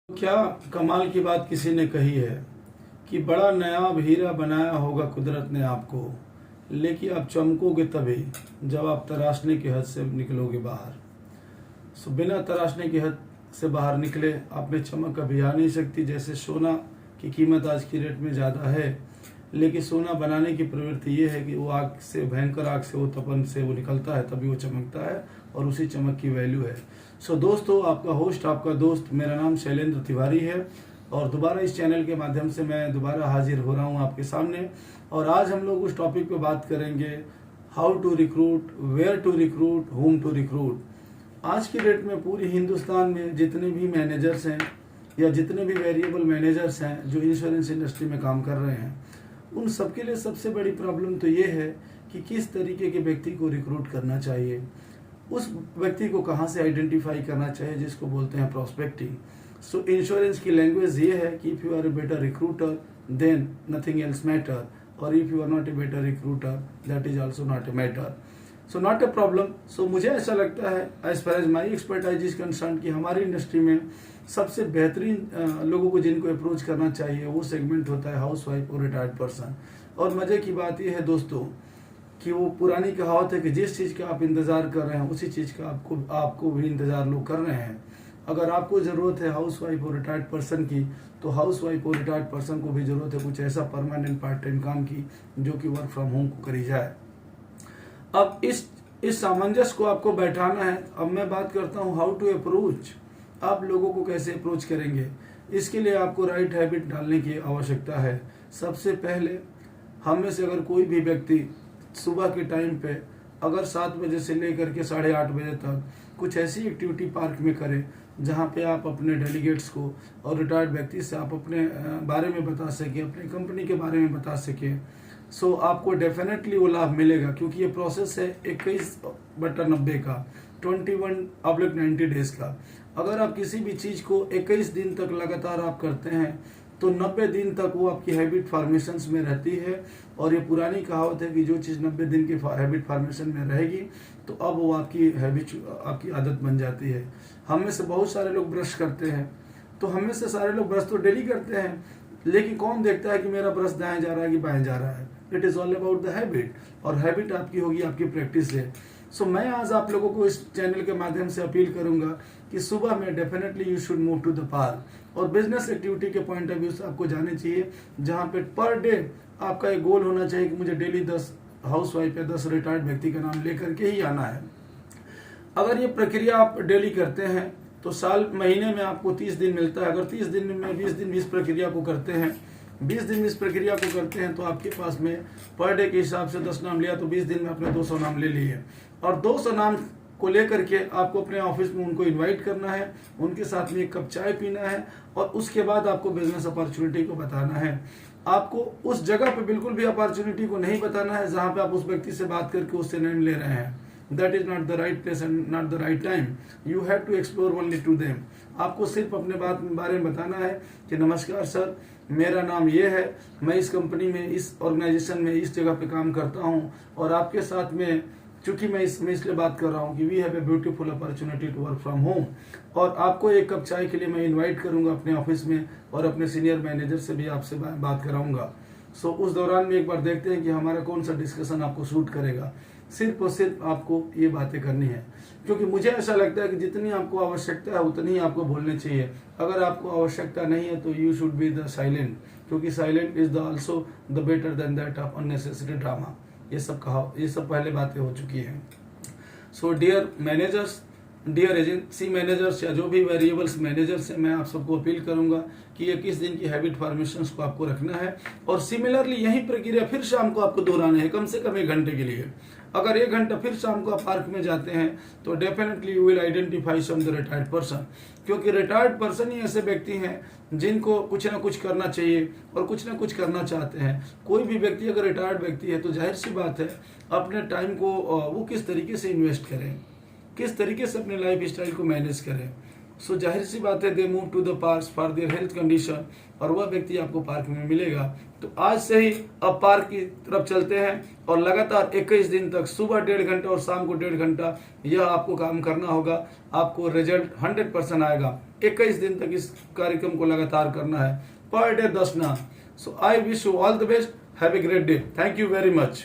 क्या कमाल की बात किसी ने कही है कि बड़ा नायाब हीरा बनाया होगा कुदरत ने आपको, लेकिन आप चमकोगे तभी जब आप तराशने की हद से निकलोगे बाहर। बिना तराशने की हद से बाहर निकले आप में चमक कभी आ नहीं सकती। जैसे सोना की कीमत आज की रेट में ज़्यादा है, लेकिन सोना बनाने की प्रवृत्ति ये है कि वो आग से, भयंकर आग से, वो तपन से वो निकलता है, तभी वो चमकता है और उसी चमक की वैल्यू है। दोस्तों, आपका होस्ट, आपका दोस्त, मेरा नाम शैलेंद्र तिवारी है और दोबारा इस चैनल के माध्यम से मैं दोबारा हाजिर हो रहा हूँ आपके सामने। और आज हम लोग उस टॉपिक पे बात करेंगे, how to recruit, where to recruit, whom to recruit. आज की डेट में पूरे हिंदुस्तान में जितने भी मैनेजर्स हैं या जितने भी वेरिएबल मैनेजर्स हैं जो इंश्योरेंस इंडस्ट्री में काम कर रहे हैं, उन सबके लिए सबसे बड़ी प्रॉब्लम तो ये है कि किस तरीके के व्यक्ति को रिक्रूट करना चाहिए, उस व्यक्ति को कहाँ से आइडेंटिफाई करना चाहिए, जिसको बोलते हैं प्रोस्पेक्टिंग। इंश्योरेंस की लैंग्वेज ये है कि if you are a better recruiter then nothing else matter, और if you are not a better recruiter that is also not a matter, so not a problem. मुझे ऐसा लगता है, as far as my expertise is concern, कि हमारी industry में सबसे बेहतरीन लोगों को जिनको अप्रोच करना चाहिए वो सेगमेंट होता है हाउस वाइफ और रिटायर्ड पर्सन। और मज़े की बात यह है दोस्तों कि वो पुरानी कहावत है कि जिस चीज़ का आप इंतज़ार कर रहे हैं उसी चीज़ का आपको भी इंतज़ार लोग कर रहे हैं। अगर आपको ज़रूरत है हाउस वाइफ और रिटायर्ड पर्सन की, तो हाउस वाइफ और रिटायर्ड पर्सन को भी ज़रूरत है कुछ ऐसा परमानेंट पार्ट टाइम काम की जो कि वर्क फ्रॉम होम को करी जाए। अब इस सामंजस्य को आपको बैठाना है। अब मैं बात करता हूँ हाउ टू अप्रोच, आप लोगों को कैसे अप्रोच करेंगे। इसके लिए आपको राइट हैबिट डालने की आवश्यकता है। सबसे पहले हम में से अगर कोई भी व्यक्ति सुबह के टाइम पे अगर 7 बजे से लेकर के 8:30 बजे तक कुछ ऐसी एक्टिविटी पार्क में करें जहाँ पे आप अपने डेलीगेट्स को और रिटायर्ड व्यक्ति से आप अपने बारे में बता सकें, अपनी कंपनी के बारे में बता सकें, आपको डेफिनेटली वो लाभ मिलेगा। क्योंकि ये प्रोसेस है 21/90 का, 21/90 डेज का। अगर आप किसी भी चीज़ को 21 दिन तक लगातार आप करते हैं तो 90 दिन तक वो आपकी हैबिट फॉर्मेशंस में रहती है। और ये पुरानी कहावत है कि जो चीज़ 90 दिन के हैबिट फॉर्मेशन में रहेगी तो अब वो आपकी हैबिट, आपकी आदत बन जाती है। हम में से बहुत सारे लोग ब्रश करते हैं, तो हम में से सारे लोग ब्रश तो डेली करते हैं, लेकिन कौन देखता है कि मेरा ब्रश दाएं जा रहा है कि बाएं जा रहा है। It is all about the habit, और हैबिट आपकी होगी आपकी प्रैक्टिस से। मैं आज आप लोगों को इस चैनल के माध्यम से अपील करूंगा कि सुबह में definitely you should move to the park. और बिजनेस एक्टिविटी के पॉइंट ऑफ व्यू से आपको जाने चाहिए, जहां पे पर डे आपका एक गोल होना चाहिए कि मुझे डेली 10 हाउस वाइफ या 10 रिटायर्ड व्यक्ति का नाम लेकर के ही आना है। अगर ये प्रक्रिया आप डेली करते हैं तो महीने में आपको 30 दिन मिलता है। अगर 30 दिन में 20 दिन इस प्रक्रिया को करते हैं, 20 दिन इस प्रक्रिया को करते हैं, तो आपके पास में पर डे के हिसाब से 10 नाम लिया तो 20 दिन में आपने 200 नाम ले लिए। और 200 नाम को लेकर के आपको अपने ऑफिस में उनको इनवाइट करना है, उनके साथ में एक कप चाय पीना है, और उसके बाद आपको बिजनेस अपॉर्चुनिटी को बताना है। आपको उस जगह पे बिल्कुल भी अपॉर्चुनिटी को नहीं बताना है जहां पे आप उस व्यक्ति से बात करके उससे नाम ले रहे हैं। That is not the right place and not the right time. You have to explore only to them. आपको सिर्फ अपने बारे में बताना है कि नमस्कार सर, मेरा नाम ये है, मैं इस कंपनी में, इस ऑर्गेनाइजेशन में, इस जगह पे काम करता हूँ, और आपके साथ में, चूंकि मैं इसलिए बात कर रहा हूँ कि we have a beautiful opportunity to work from home, और आपको एक कप चाय के लिए मैं इन्वाइट करूँगा अपने ऑफिस में, और अपने सीनियर मैनेजर से भी आपसे बात कराऊंगा। उस दौरान में एक बार देखते हैं कि हमारा कौन सा डिस्कशन आपको सूट करेगा। सिर्फ और सिर्फ आपको ये बातें करनी है, क्योंकि मुझे ऐसा लगता है कि जितनी आपको आवश्यकता है उतनी ही आपको बोलनी चाहिए। अगर आपको आवश्यकता नहीं है तो you should be the silent, क्योंकि silent is the also the better than that of unnecessary drama. ये सब पहले बातें हो चुकी हैं। Dear managers, dear agency managers, या जो भी वेरिएबल्स मैनेजर्स हैं, मैं आप सबको अपील करूंगा कि 21 दिन की हैबिट फॉर्मेशंस को आपको रखना है। और सिमिलरली यही प्रक्रिया फिर शाम को आपको दोहराना है, कम से कम 1 घंटे के लिए। अगर 1 घंटा फिर शाम को आप पार्क में जाते हैं तो definitely you will identify some the retired person, क्योंकि रिटायर्ड पर्सन ही ऐसे व्यक्ति हैं जिनको कुछ ना कुछ करना चाहिए और कुछ ना कुछ करना चाहते हैं। कोई भी व्यक्ति अगर रिटायर्ड व्यक्ति है तो जाहिर सी बात है अपने टाइम को वो किस तरीके से इन्वेस्ट करें, किस तरीके से अपने लाइफ स्टाइल को मैनेज करें। जाहिर सी बात है they move to the park for their health condition, और वह व्यक्ति आपको पार्क में मिलेगा। तो आज से ही अब पार्क की तरफ चलते हैं और लगातार 21 दिन तक सुबह 1.5 घंटा और शाम को 1.5 घंटा यह आपको काम करना होगा। आपको रिजल्ट 100% आएगा। 21 दिन तक इस कार्यक्रम को लगातार करना है, पर डे 10 ना। So I wish you all the best, have a great day, thank you very much.